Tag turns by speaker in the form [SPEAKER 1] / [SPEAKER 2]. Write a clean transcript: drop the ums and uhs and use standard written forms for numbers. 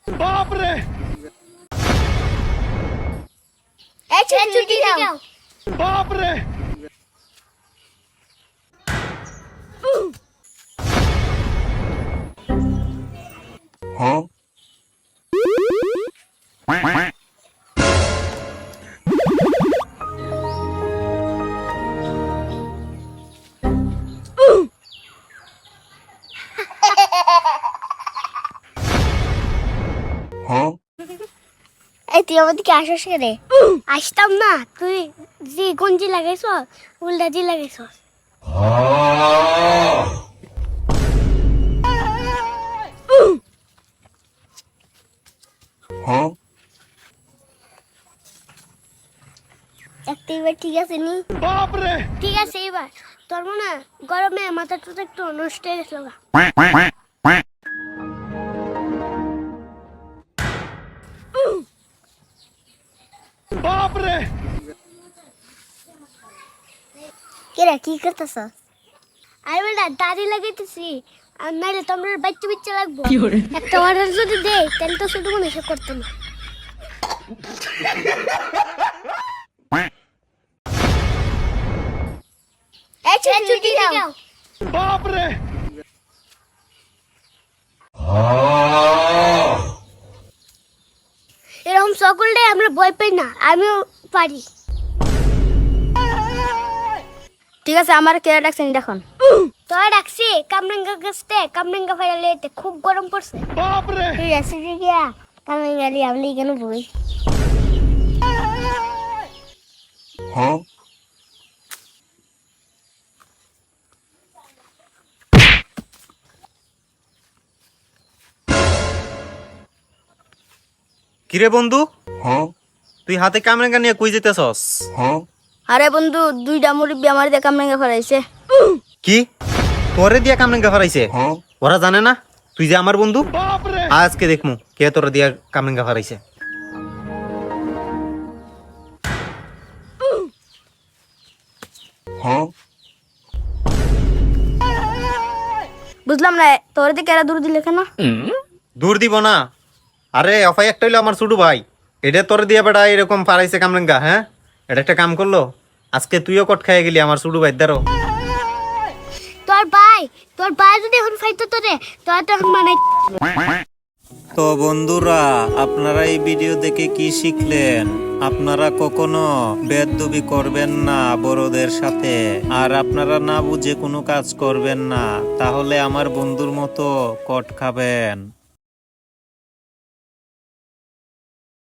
[SPEAKER 1] बाप रे
[SPEAKER 2] ছুটি দাও
[SPEAKER 1] बाप रे
[SPEAKER 2] এই তুই আমাদের কি আসিস রে আসতাম না তুই যে গঞ্জি লাগাইছ উল্টা জি লাগাইছ একটা এবার ঠিক আছে নি
[SPEAKER 1] बाप रे
[SPEAKER 2] ঠিক আছে এবার তোর মনে হয় গরমে মাথা টুটা একটু নষ্ট হয়ে গেছিল গা।
[SPEAKER 1] बाप रे
[SPEAKER 2] কেরা কি করতেছ আরে বেটা দাড়ি লাগাইতেছি আর নাইলে তোমরা বাচ্চা বাচ্চা লাগবো একটা অর্ডার যদি দে তাহলে তো শুধু মনে সব করতো না এই ছুটি দাও
[SPEAKER 1] बाप रे
[SPEAKER 2] এরকম সকলটা আমরা ভয় পাই না আমিও পারি
[SPEAKER 3] ঠিক আছে আমার কেরা ডাকছেন দেখুন
[SPEAKER 2] তোরা ডাকছি কামরাঙ্গা গাছতে কামরাঙ্গা ফাইলে খুব গরম পড়ছে
[SPEAKER 1] बाप रे
[SPEAKER 2] ঠিক আছে গিয়া কামরাঙ্গা দিয়ে আমি কেন বই
[SPEAKER 4] কিরে বন্ধু তুই হাতে কামরাঙ্গা নিয়ে কই যেতেছস?
[SPEAKER 3] আরে বন্ধু দুইটা মুরব্বী আমার দিয়ে কামরাঙ্গা ফেরাইছে
[SPEAKER 4] কি তোরে দিয়া কামরাঙ্গা ফারাইছে? ওরা জানে না তুই যে আমার বন্ধু?
[SPEAKER 1] बाप रे
[SPEAKER 4] আজকে দেখমু কে তোরে দিয়া কামরাঙ্গা ফারাইছে।
[SPEAKER 3] বুঝলাম না তোর দিকে এরা দূর দিলে কেন
[SPEAKER 4] দূর দিব না, আরে অফাই একটা হইলো আমার ছোট ভাই, এটা তোরে দিয়া বেটা এরকম ফারাইছে কামরাঙ্গা। হ্যাঁ এটা একটা কাম করলো, আজকে তুইও কট খাইয়ে গেলি আমার ছোট ভাই দ্বারও।
[SPEAKER 2] তোর ভাই যদি এখন ফাইতো তোরে তোরা তো এখন মানে
[SPEAKER 5] তো বন্ধুরা আপনারা এই ভিডিও দেখে কি শিখলেন? আপনারা কখনো বেয়াদবি করবেন না বড়দের সাথে, আর আপনারা না বুঝে কোনো কাজ করবেন না, তাহলে আমার বন্ধুর মতো কট খাবেন।